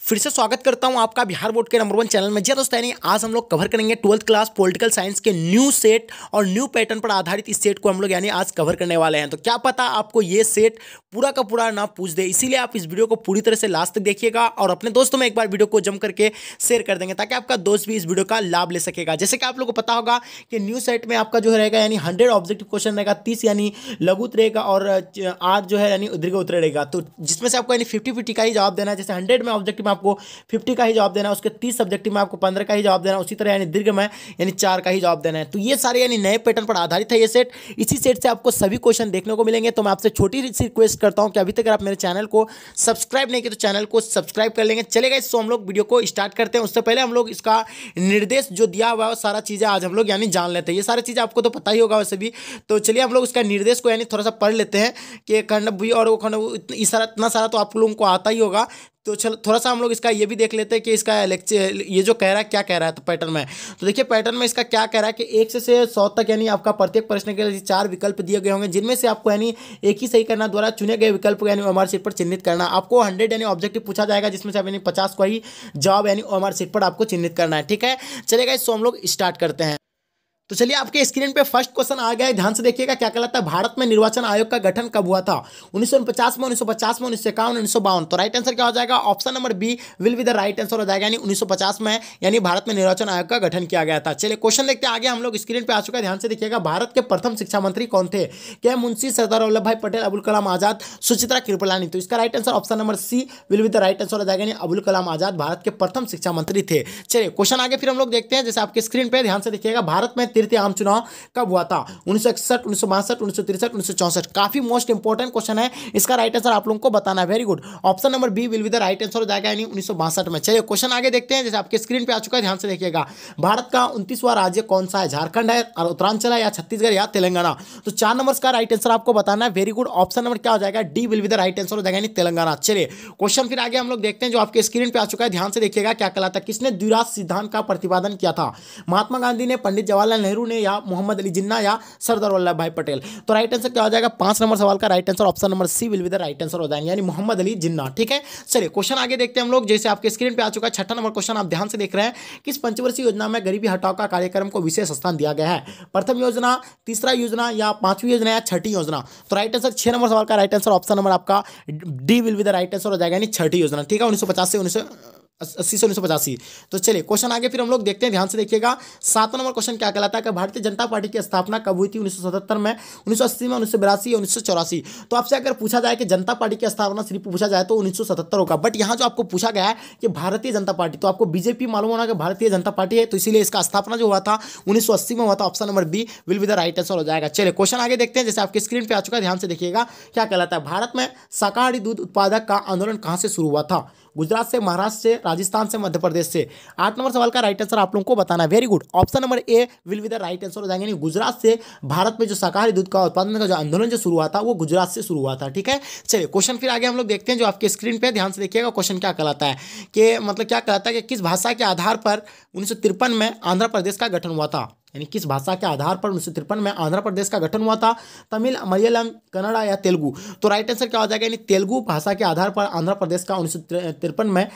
फिर से स्वागत करता हूं आपका बिहार बोर्ड के नंबर 1 चैनल में। जी दोस्तों, आज हम लोग कवर करेंगे 12th क्लास पॉलिटिकल साइंस के न्यू सेट और न्यू पैटर्न पर आधारित इस सेट को हम लोग आज कवर करने वाले हैं। तो क्या पता आपको ये सेट पूरा का पूरा ना पूछ दे, इसीलिए आप इस वीडियो को पूरी तरह से लास्ट तक देखिएगा और अपने दोस्तों में एक बार वीडियो को जम करके शेयर कर देंगे ताकि आपका दोस्त भी इस वीडियो का लाभ ले सकेगा। जैसे कि आप लोगों को पता होगा कि न्यू सेट में आपका जो रहेगा 100 ऑब्जेक्टिव क्वेश्चन रहेगा, 30 लघु रहेगा और 8 जो है दीर्घ उत्तर रहेगा। तो जिसमें से आपको 50-50 का ही जवाब देना है। जैसे 100 में ऑब्जेक्टिव में आपको 50 का ही जवाब देना है, उसके 30 सब्जेक्टिव में आपको 15 का ही जवाब देना है, उसी तरह दीर्घ में 4 का ही जवाब देना है। तो ये सारे नए पैटर्न पर आधारित है ये सेट। इसी सेट से आपको सभी क्वेश्चन देखने को मिलेंगे। तो मैं आपसे छोटी सी रिक्वेस्ट करता हूं कि अभी तक आप मेरे चैनल को सब्सक्राइब नहीं किया तो चैनल को सब्सक्राइब कर लेंगे। चलेगा, इससे हम लोग वीडियो को स्टार्ट करते हैं। उससे पहले हम लोग इसका निर्देश जो दिया हुआ है सारा चीज़ें आज हम लोग जान लेते हैं। ये सारी चीज़ें आपको तो पता ही होगा वैसे भी। तो चलिए हम लोग इसका निर्देश को थोड़ा सा पढ़ लेते हैं कि खंड भी और वो खंड इतना सारा तो आप लोगों को आता ही होगा। तो चलो थोड़ा सा हम लोग इसका ये भी देख लेते हैं कि इसका लेक्चर ये जो कह रहा है क्या कह रहा है। तो पैटर्न में तो देखिए, पैटर्न में इसका क्या कह रहा है कि 1 से 100 तक आपका प्रत्येक प्रश्न के लिए 4 विकल्प दिए गए होंगे, जिनमें से आपको एक ही सही करना, द्वारा चुने गए विकल्प को ओएमआर शीट पर चिन्हित करना। आपको 100 ऑब्जेक्टिव पूछा जाएगा, जिसमें से 50 को ही जवाब ओएमआर शीट पर आपको चिन्हित करना है। ठीक है, चलेगा, इसको हम लोग स्टार्ट करते हैं। तो चलिए, आपके स्क्रीन पे फर्स्ट क्वेश्चन आ गया है, ध्यान से देखिएगा। क्या कहलाता है, भारत में निर्वाचन आयोग का गठन कब हुआ था? 1949 में, 1950 में, 1951, 1952। तो राइट आंसर क्या हो जाएगा? Option number B will be the right answer हो जाएगा। 1950 में भारत में निर्वाचन आयोग का गठन किया गया था। चलिए क्वेश्चन देखते हैं आगे। हम लोग स्क्रीन पे आ चुका है, ध्यान से देखिएगा। भारत के प्रथम शिक्षा मंत्री कौन थे? क्या मुंशी सरदार वल्लभ भाई पटेल, अबुल कलाम आजाद, सुचित्रा कृपलानी? तो इसका right answer option number C will be the right answer हो जाएगा। अबुल कलाम आजाद भारत के प्रथम शिक्षा मंत्री थे। चलिए क्वेश्चन आगे फिर हम लोग देखते हैं। जैसे आपके स्क्रीन पे ध्यान से देखिएगा, भारत में तृतीय आम चुनाव कब हुआ था? 1961, 1962, 1963, 1964। काफी मोस्ट इंपोर्टेंट क्वेश्चन है। इसका राइट आंसर आप लोगों को बताना है। Very good, option number B will be the right answer हो जाएगा 1962 में। चलिए क्वेश्चन आगे देखते हैं। जैसे आपके स्क्रीन पे आ चुका है, ध्यान से देखिएगा। भारत का 29वां राज्य कौन सा है? झारखंड है, उत्तरांचल है, या छत्तीसगढ़, या तेलंगाना? तो 4 नंबर का राइट आंसर आपको बताना है। वेरी गुड, ऑप्शन नंबर क्या हो जाएगा? D will be the right answer हो जाएगा, तेलंगाना। चलिए क्वेश्चन फिर आगे हम लोग देखते हैं, जो आपके स्क्रीन पे आ चुका है। ध्यान से देखिएगा, क्या कहलाता है, किसने द्विराष्ट्र सिद्धांत का प्रतिपादन किया था? महात्मा गांधी ने, पंडित जवाहरलाल नेहरू ने, या मोहम्मद अली जिन्ना, या सरदार वल्लभ भाई पटेल? तो राइट आंसर क्या हो जाएगा? 5 नंबर सवाल का right answer option number C will be the right answer हो जाएंगे, मोहम्मद अली जिन्ना। ठीक है, चलिए क्वेश्चन आगे देखते हैं हम लोग। जैसे आपके स्क्रीन पे आ चुका है, 6ठा नंबर क्वेश्चन आप ध्यान से देख रहे हैं। किस पंचवर्षीय योजना में गरीबी हटाओ का कार्यक्रम को विशेष स्थान दिया गया है? प्रथम योजना, तीसरा योजना, या 5वीं योजना, या 6ठी योजना? तो राइट आंसर 6 नंबर सवाल का राइट आंसर ऑप्शन नंबर आपका D will be the right answer हो जाएगा, 6ठी योजना। ठीक है, 1950 से 1980 से 1985। तो चलिए क्वेश्चन आगे फिर हम लोग देखते हैं, ध्यान से देखिएगा। 7 नंबर क्वेश्चन क्या कहलाता है कि भारतीय जनता पार्टी की स्थापना कब हुई थी? 1977 में, 1980 में, 1982 या 1984? तो आपसे अगर पूछा जाए कि जनता पार्टी की स्थापना सिर्फ पूछा जाए तो 1977 होगा, बट यहाँ जो आपको पूछा गया है कि भारतीय जनता पार्टी, तो आपको बीजेपी मालूम होना कि भारतीय जनता पार्टी है, तो इसीलिए इसका स्थापना जो हुआ था 1980 में हुआ था। Option number B will be the right answer हो जाएगा। चलिए क्वेश्चन आगे देखते हैं। जैसे आपके स्क्रीन पे आ चुका है, ध्यान से देखिएगा। क्या कहलाता है, भारत में शाकाहारी दूध उत्पादक का आंदोलन कहाँ से शुरू हुआ था? गुजरात से, महाराष्ट्र से, राजस्थान से, मध्य प्रदेश से? 8 नंबर सवाल का राइट आंसर आप लोगों को बताना है। Very good, option number A will be the right answer हो जाएंगे। गुजरात से भारत में जो शाकाहारी दूध का उत्पादन का जो आंदोलन जो शुरू हुआ था वो गुजरात से शुरू हुआ था। ठीक है, चलिए क्वेश्चन फिर आगे हम लोग देखते हैं, जो आपके स्क्रीन पे ध्यान से देखिएगा। क्वेश्चन क्या कहलाता है कि क्या कहलाता है कि किस भाषा के आधार पर 1953 में आंध्र प्रदेश का गठन हुआ था? किस भाषा के आधार पर 1953 में आंध्र प्रदेश का गठन हुआ था? तमिल, मलयालम, कन्नड़ा, या तेलुगु? तो राइट आंसर क्या हो जाएगा? तेलुगु भाषा के आधार पर आंध्र प्रदेश का 1953 में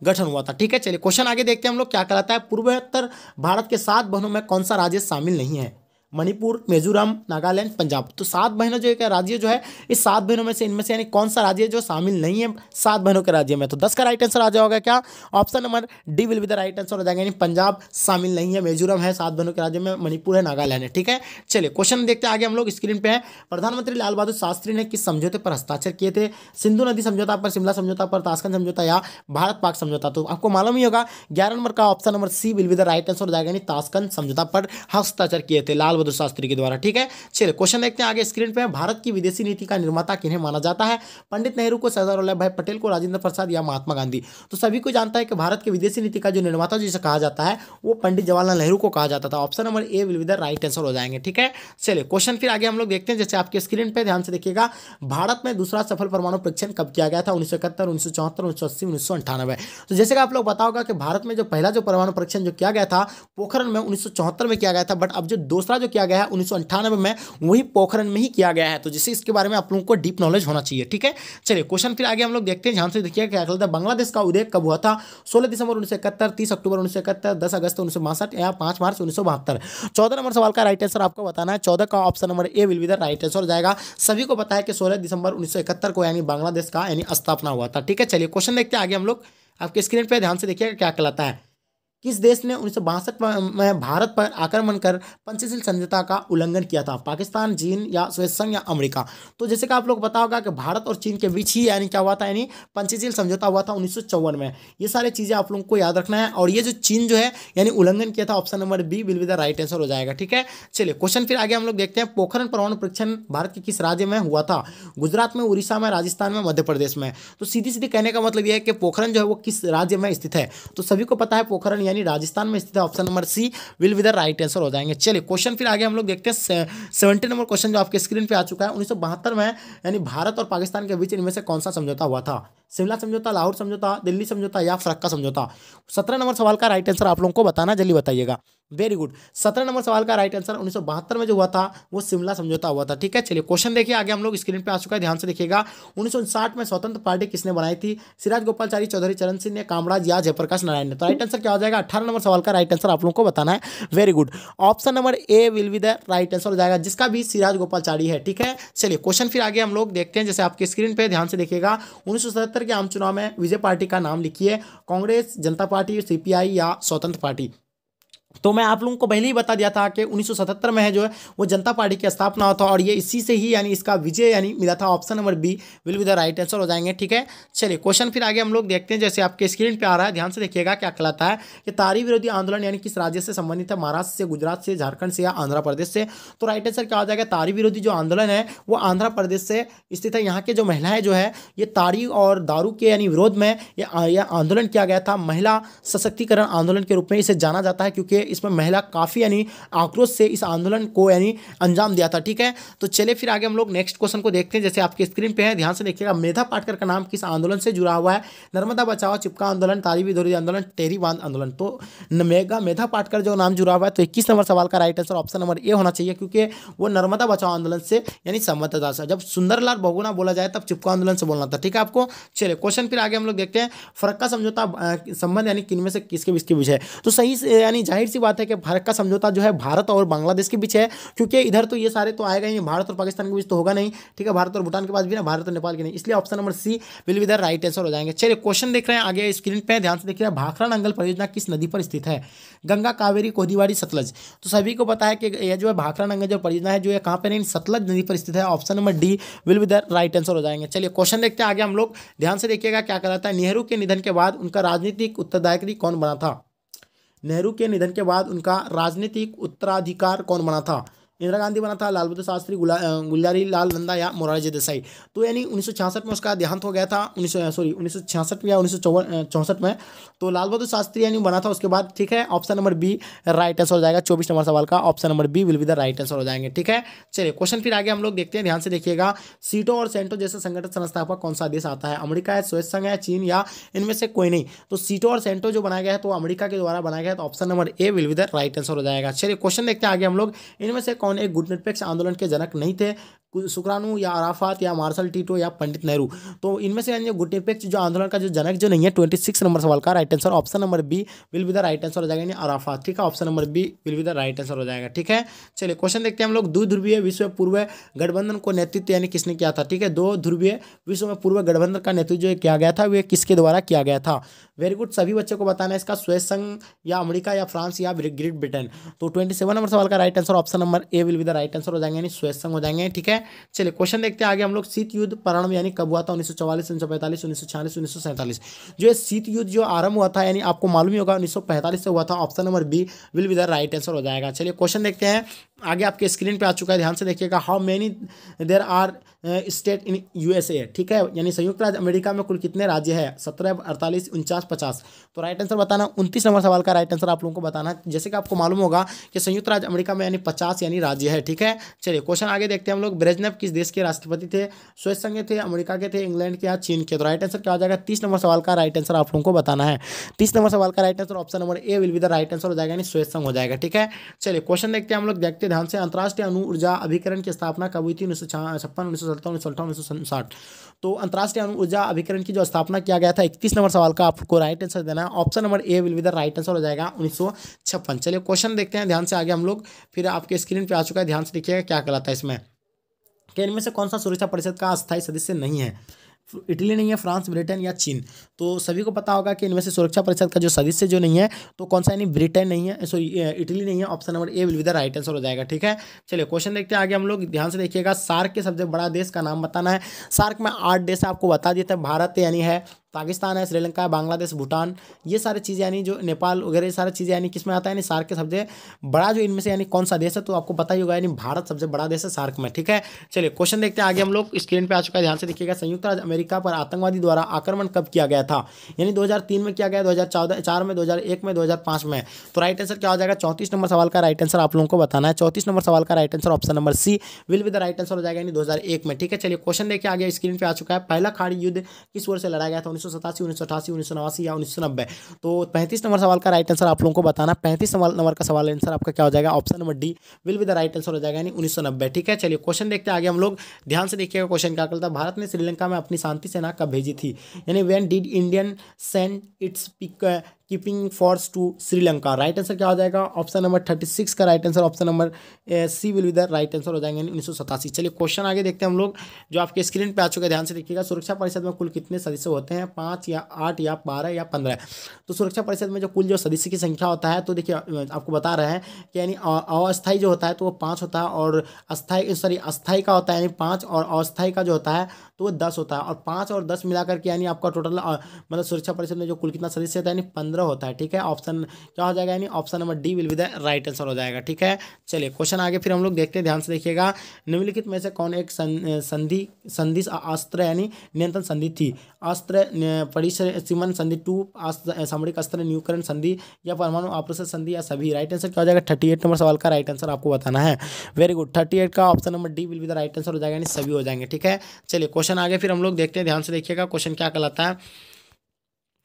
गठन हुआ था। ठीक है, चलिए क्वेश्चन आगे देखते हैं हम लोग। क्या कहलाता है, पूर्वोत्तर भारत के 7 बहनों में कौन सा राज्य शामिल नहीं है? मणिपुर, मिजोरम, नागालैंड, पंजाब? तो 7 बहनों जो एक राज्य जो है, इस 7 बहनों में से इनमें से कौन सा राज्य जो शामिल नहीं है 7 बहनों के राज्य में? तो 10 का राइट आंसर आ जाएगा क्या? Option number D will be the right answer हो जाएगा, पंजाब शामिल नहीं है, मिजोरम है 7 बहनों के राज्य में, मणिपुर है, नागालैंड है। ठीक है, चलिए क्वेश्चन देखते हैं आगे हम लोग। स्क्रीन पे है, प्रधानमंत्री लाल बहादुर शास्त्री ने किस समझौते पर हस्ताक्षर किए थे? सिंधु नदी समझौता पर, शिमला समझौता पर, ताशकंद समझौता, या भारत पाक समझौता? तो आपको मालूम ही होगा, 11 नंबर का option number C will be the right answer हो जाएगा, ताशकंद समझौता पर हस्ताक्षर किए थे लाल बहादुर शास्त्री के द्वारा। ठीक है, चलिए क्वेश्चन देखते हैं आगे। स्क्रीन पे भारत की विदेशी नीति का निर्माता किन्हें माना जाता है? पंडित नेहरू को, सरदार वल्लभ भाई पटेल को, राजेंद्र प्रसाद, या महात्मा गांधी? तो सभी को जानता है कि भारत की विदेशी नीति का जो निर्माता जिसे कहा जाता है वो पंडित जवाहरलाल नेहरू को कहा जाता था। Option number A will be the right answer हो जाएंगे। ठीक है, चलिए क्वेश्चन फिर आगे हम लोग देखते हैं। जैसे आपके स्क्रीन पे ध्यान से देखिएगा, भारत में दूसरा सफल परमाणु परीक्षण कब किया गया था? 1971, 1974, 1980, 1998? तो जैसे कि आप लोग बताओगा कि भारत में जो पहला जो परमाणु परीक्षण जो किया गया था पोखरण में 1974 में किया गया था, बट अब जो दूसरा जो किया गया है 1998 में, वही पोखरण में ही किया गया है। तो जिससे इसके बारे में आप लोगों को डीप नॉलेज होना चाहिए, ठीक है। चलिए क्वेश्चन फिर आगे हम लोग देखते हैं, ध्यान से देखिए क्या कहता है। बांग्लादेश का उदय कब हुआ था? 16 दिसंबर 1971, 30 अक्टूबर 1971, 10 अगस्त 1962 या 5 मार्च 1972। 14 नंबर सवाल का राइट आंसर आपको बताना है। 14 का option number A will be the right answer हो जाएगा। सभी को पता है कि 16 दिसंबर 1971 को यानी बांग्लादेश का यानी स्थापना हुआ था, ठीक है। चलिए क्वेश्चन देखते हैं आगे हम लोग। आपके स्क्रीन पे ध्यान से देखिएगा क्या कहलाता है। किस देश ने 1962 में भारत पर आक्रमण कर पंचशील समझौता का उल्लंघन किया था? पाकिस्तान, चीन या स्वेत संघ या अमेरिका? तो जैसे कि आप लोग पता होगा कि भारत और चीन के बीच ही यानी क्या हुआ था, यानी पंचशील समझौता हुआ था 1954 में। ये सारी चीज़ें आप लोगों को याद रखना है। और ये जो चीन जो है यानी उल्लंघन किया था, option number B will be the right answer हो जाएगा, ठीक है। चलिए क्वेश्चन फिर आगे हम लोग देखते हैं। पोखरण परमाणु परीक्षण भारत के किस राज्य में हुआ था? गुजरात में, उड़ीसा में, राजस्थान में, मध्य प्रदेश में? तो सीधी सीधी कहने का मतलब यह है कि पोखरण जो है वो किस राज्य में स्थित है? तो सभी को पता है पोखरण यानी राजस्थान में, option number C will be the right answer हो जाएंगे। चलिए क्वेश्चन फिर आगे हम लोग देखते हैं। 70 नंबर क्वेश्चन जो आपके स्क्रीन पे आ चुका है। 1972 में यानी भारत और पाकिस्तान के बीच इनमें से कौन सा समझौता हुआ था? शिमला समझौता, लाहौर समझौता, दिल्ली समझौता या फरक्का समझौता? 17 नंबर सवाल का राइट आंसर आप लोगों को बताना, जल्दी बताइएगा। Very good. 17 नंबर सवाल का राइट आंसर 1972 में जो हुआ था वो शिमला समझौता हुआ था, ठीक है। चलिए क्वेश्चन देखिए आगे हम लोग, स्क्रीन पे आ चुका है, ध्यान से देखिएगा। 1959 में स्वतंत्र पार्टी किसने बनाई थी? सिराज गोपालचारी, चौधरी चरण सिंह ने, कामराज या जयप्रकाश नारायण ने? तो राइट आंसर क्या हो जाएगा? 18 नंबर सवाल का राइट आंसर आप लोगों को बताना है। Very good. Option number A will be the right answer हो जाएगा, जिसका भी सिराज गोपालचारी है, ठीक है। चलिए क्वेश्चन फिर आगे हम लोग देखते हैं, जैसे आपके स्क्रीन पे ध्यान से देखिएगा। 1977 के आम चुनाव में विजय पार्टी का नाम लिखिए। कांग्रेस, जनता पार्टी, सीपीआई या स्वतंत्र पार्टी? तो मैं आप लोगों को पहले ही बता दिया था कि 1977 में है जो है वो जनता पार्टी की स्थापना हुआ था, और ये इसी से ही यानी इसका विजय यानी मिला था। Option number B will be the right answer हो जाएंगे, ठीक है। चलिए क्वेश्चन फिर आगे हम लोग देखते हैं, जैसे आपके स्क्रीन पे आ रहा है, ध्यान से देखिएगा क्या कहलाता है कि तारी विरोधी आंदोलन यानी किस राज्य से संबंधित है? महाराष्ट्र से, गुजरात से, झारखंड से या आंध्र प्रदेश से? तो राइट आंसर क्या हो जाएगा? तारी विरोधी जो आंदोलन है वो आंध्र प्रदेश से स्थित है। यहाँ के जो महिलाएं जो है ये तारी और दारू के यानी विरोध में यह आंदोलन किया गया था। महिला सशक्तिकरण आंदोलन के रूप में इसे जाना जाता है, क्योंकि इसमें महिला काफ़ी यानी आक्रोश से इस आंदोलन को यानी अंजाम दिया था, ठीक है। तो चलिए फिर आगे हम लोग नेक्स्ट क्वेश्चन को देखते हैं, जैसे आपके स्क्रीन पे है, ध्यान से देखिएगा। मेधा पाटकर का नाम किस आंदोलन से जुड़ा हुआ है? नर्मदा बचाओ, चिपका आंदोलन, तारी विरोधी आंदोलन, टेहरी बांध आंदोलन? तो मेधा पाटकर जो नाम जुड़ा हुआ है, तो 21 नंबर सवाल का right answer option number A होना चाहिए, क्योंकि वो नर्मदा बचाओ आंदोलन से यानी संबद्ध था। जब सुंदरलाल बहुगुणा बोला जाए तब चिपका आंदोलन से बोलना था, ठीक है आपको। चलिए क्वेश्चन फिर आगे हम लोग देखते हैं। फरक्का समझौता संबंध यानी किनमें से किसके बीच के बीच है? तो सही यानी जाहिर सी बात है कि फरक्का समझौता जो है भारत और बांग्लादेश के बीच है, क्योंकि इधर तो ये सारे तो आएगा ही, भारत और पाकिस्तान के बीच तो होगा नहीं, ठीक है। भारत और भूटान के पास भी ना, भारत और नेपाल के नहीं, इसलिए option number C will be the right answer हो जाएंगे। चलिए क्वेश्चन देख रहे हैं आगे स्क्रीन पे, ध्यान से देखिए। भाखड़ा नंगल परियोजना किस नदी पर स्थित है? गंगा, कावेरी, कोहिवाड़ी, सतलज? तो सभी को पता है कि यह जो है भाखड़ा नंगल जो परियोजना है जो है कहाँ पे नहीं, सतलज नदी पर स्थित है। Option number D will be the right answer हो जाएंगे। चलिए क्वेश्चन देखते हैं आगे हम लोग, ध्यान से देखिएगा क्या कहलाता है। नेहरू के निधन के बाद उनका राजनीतिक उत्तराधिकारी कौन बना था? नेहरू के निधन के बाद उनका राजनीतिक उत्तराधिकार कौन बना था? इंदिरा गांधी बना था, लाल बहादुर शास्त्री, गुलजारी लाल नंदा या मोरारजी देसाई? तो यानी 1966 में उसका देहांत हो गया था, 1966 या 1964 में। तो लाल बहादुर शास्त्री यानी बना था उसके बाद, ठीक है। Option number B right answer हो जाएगा। 24 नंबर सवाल का option number B will be the right answer हो जाएंगे, ठीक है। चलिए क्वेश्चन फिर आगे हम लोग देखते हैं, ध्यान से देखिएगा। सीटो और सेंटो जैसे संगठन संस्थापक कौन सा देश आता है? अमेरिका है, स्वेत संघ है, चीन या इनमें से कोई नहीं? तो सीटो और सेंटो जो बनाया गया है तो अमेरिका के द्वारा बनाया गया है, तो option number A will be the right answer हो जाएगा। चलिए क्वेश्चन देखते हैं आगे हम लोग। इनमें से कौन एक गुटनिरपेक्ष आंदोलन के जनक नहीं थे? सुकरानू या अराफात या मार्शल टीटो या पंडित नेहरू? तो इनमें से यानी गुटनिरपेक्ष जो आंदोलन का जो जनक जो नहीं है, 26 नंबर सवाल का right answer option number B will be the right answer हो जाएगा, यानी अराफात, ठीक है। Option number B will be the right answer हो जाएगा, ठीक है। चलिए क्वेश्चन देखते हैं हम लोग। दो ध्रुवीय विश्व पूर्व गठबंधन को नेतृत्व यानी किसने किया था? ठीक है, दो ध्रुवीय विश्व में पूर्व गठबंधन का नेतृत्व जो किया गया था वह किसके द्वारा किया गया था? वेरी गुड, सभी बच्चों को बताना है इसका। स्वेत संघ या अमेरिका या फ्रांस या ग्रेट ब्रिटेन? तो 27 नंबर सवाल का right answer option number A will be the right answer हो जाएंगे, यानी स्वेत संघ हो जाएंगे, ठीक है। चलिए क्वेश्चन देखते हैं आगे हम लोग। शीत युद्ध प्रारंभ यानी कब हुआ था? 1944, 1945, 1946, 1947? जो ये शीत युद्ध जो आरंभ हुआ था यानी आपको मालूम ही होगा 1945 से हुआ था। Option number B will be the right answer हो जाएगा। चलिए क्वेश्चन देखते हैं आगे, आपके स्क्रीन पे आ चुका है, ध्यान से देखिएगा। How many there are state in USA? ठीक है, यानी संयुक्त राज्य अमेरिका में कुल कितने राज्य है? 17, 48, 49, 50? तो राइट आंसर बताना। 29 नंबर सवाल का राइट आंसर आप लोगों को बताना है। जैसे कि आपको मालूम होगा कि संयुक्त राज्य अमेरिका में यानी 50 यानी राज्य है, ठीक है। चलिए क्वेश्चन आगे देखते हैं हम लोग। ब्रेजनेव किस देश के राष्ट्रपति थे? स्वेत संघ थे, अमेरिका के थे, इंग्लैंड के या चीन के? तो राइट आंसर क्या हो जाएगा? 30 नंबर सवाल का राइट आंसर आप लोगों को बताना है। 30 नंबर सवाल का right answer option number A will be the right answer हो जाएगा, यानी स्वेत संघ हो जाएगा, ठीक है। चलिए क्वेश्चन देखते हैं हम लोग, देखते ध्यान से। अंतर्राष्ट्रीय अणु ऊर्जा अभिकरण की स्थापना कब हुई थी? 1956, 1957, 1958। तो अंतर्राष्ट्रीय अणु ऊर्जा अभिकरण की जो स्थापना किया गया था, 31 नंबर सवाल का आपको राइट आंसर देना है। Option number A will be the right answer हो जाएगा 1956। चलिए क्वेश्चन देखते हैं ध्यान से आगे हम लोग, फिर आपके स्क्रीन पे आ चुका है, ध्यान से देखिएगा क्या कहलाता है इसमें कि इनमें से कौन सा सुरक्षा परिषद का अस्थायी सदस्य नहीं है? इटली नहीं है, फ्रांस, ब्रिटेन या चीन। तो सभी को पता होगा कि इनमें से सुरक्षा परिषद का जो सदस्य जो नहीं है तो कौन सा, यानी ब्रिटेन नहीं है, सॉरी इटली नहीं है। Option number A will be the right answer हो जाएगा। ठीक है, चलिए क्वेश्चन देखते हैं आगे हम लोग, ध्यान से देखिएगा। सार्क के सबसे बड़ा देश का नाम बताना है। सार्क में 8 देश आपको बता दिए थे, भारत यानी है, पाकिस्तान है, श्रीलंका है, बांग्लादेश, भूटान, ये सारी चीज़ें यानी जो नेपाल वगैरह, ये सारी चीज़ें यानी किस में आता है, यानी सार्क के सबसे बड़ा जो इनमें से यानी कौन सा देश है, तो आपको पता ही होगा, यानी भारत सबसे बड़ा देश है सार्क में। ठीक है, चलिए क्वेश्चन देखते हैं आगे हम लोग, स्क्रीन पे आ चुका है, ध्यान से देखिएगा। संयुक्त राज्य अमेरिका पर आतंकवादी द्वारा आक्रमण कब किया गया था? यानी 2003 में किया गया, 2004 में, 2001 में, 2005 में। तो राइट आंसर क्या हो जाएगा? 34 नंबर सवाल का राइट आंसर आप लोगों को बताना है। 34 नंबर सवाल का right answer option number C will be the right answer हो जाएगा, यानी 2001 में। ठीक है, चलिए क्वेश्चन देखिए आगे, स्क्रीन पे आ चुका है। पहला खाड़ी युद्ध किस वर्ष से लड़ा गया था? 1987, 1988, 1989 या 1990। तो 35 नंबर सवाल का राइट आंसर आप लोगों को बताना। 35 नंबर का सवाल आंसर आपका क्या हो जाएगा? Option number D will be the right answer हो जाएगा, यानी 1990। ठीक है, चलिए क्वेश्चन देखते हैं आगे हम लोग, ध्यान से देखिएगा क्वेश्चन क्या करता है। भारत ने श्रीलंका में अपनी शांति सेना कब भेजी थी? यानी when did Indian send its keeping force to Sri Lanka? Right answer क्या हो जाएगा? ऑप्शन नंबर 36 का right answer option number C will be the right answer हो जाएंगे, 1987। चलिए क्वेश्चन आगे देखते हैं हम लोग, जो आपके स्क्रीन पे आ चुके हैं, ध्यान से देखिएगा। सुरक्षा परिषद में कुल कितने सदस्य होते हैं? 5 या 8 या 12 या 15? तो सुरक्षा परिषद में जो कुल जो सदस्य की संख्या होता है, तो देखिए आपको बता रहे हैं कि यानी अस्थायी जो होता है तो वो 5 होता है, और अस्थायी का होता है यानी 5, और अस्थायी का जो होता है तो वो 10 होता है, और 5 और 10 मिलाकर के यानी आपका टोटल मतलब सुरक्षा परिषद में जो कुल कितना सदस्य होता है, यानी 15 होता है। ठीक है, ऑप्शन क्या हो जाएगा? यानी option number D will be the right answer हो जाएगा। ठीक है, चलिए क्वेश्चन आगे फिर हम लोग देखते हैं, ध्यान से देखिएगा। निम्नलिखित में से कौन एक संधि अस्त्र यानी नियंत्रण संधि थी? अस्त्र परिसीमन संधि 2, सामरिक अस्त्र न्यूकरण संधि, या परमाणु आप्रसर संधि, या सभी? राइट आंसर क्या हो जाएगा? 38 नंबर सवाल का राइट आंसर आपको बताना है। वेरी गुड, 38 का option number D will be the right answer हो जाएगा, यानी सभी हो जाएंगे। ठीक है, चलिए क्वेश्चन आगे फिर हम लोग देखते हैं, ध्यान से देखिएगा क्वेश्चन क्या कहलाता है।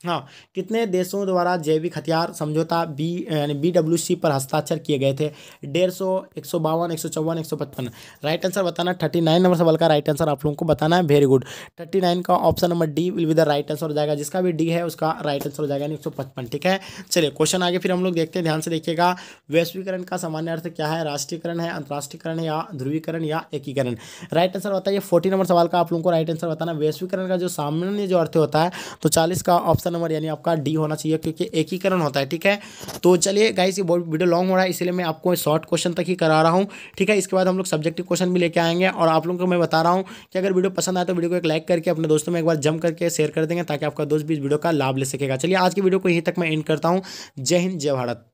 हाँ, कितने देशों द्वारा जैविक हथियार समझौता यानी BWC पर हस्ताक्षर किए गए थे? 150, 152, 154, 155? राइट आंसर बताना। 39 नंबर सवाल का राइट आंसर आप लोगों को बताना है। वेरी गुड, 39 का option number D will be the right answer हो जाएगा, जिसका भी डी है उसका राइट आंसर हो जाएगा, 155। ठीक है, चलिए क्वेश्चन आगे फिर हम लोग देखते हैं, ध्यान से देखिएगा। वैश्वीकरण का सामान्य अर्थ क्या है? राष्ट्रीयकरण है, अंतर्राष्ट्रीयकरण है, या ध्रुवीकरण, या एकीकरण? राइट आंसर बताइए। 40 नंबर सवाल का आप लोगों को राइट आंसर बताना। वैश्वीकरण का जो सामान्य जो अर्थ होता है तो 40 का ऑप्शन नंबर यानी आपका डी होना चाहिए, क्योंकि एकीकरण होता है। ठीक है, तो चलिए गाइस, ये वीडियो लॉन्ग हो रहा है, इसलिए मैं आपको शॉर्ट क्वेश्चन तक ही करा रहा हूँ। ठीक है, इसके बाद हम लोग सब्जेक्टिव क्वेश्चन भी लेके आएंगे, और आप लोगों को मैं बता रहा हूँ कि अगर वीडियो पसंद आए तो वीडियो को एक लाइक करके अपने दोस्तों में एक बार जम करके शेयर कर देंगे, ताकि आपका दोस्त भी इस वीडियो का लाभ ले सकेगा। चलिए आज की वीडियो को यहीं तक मैं एंड करता हूँ। जय हिंद, जय भारत।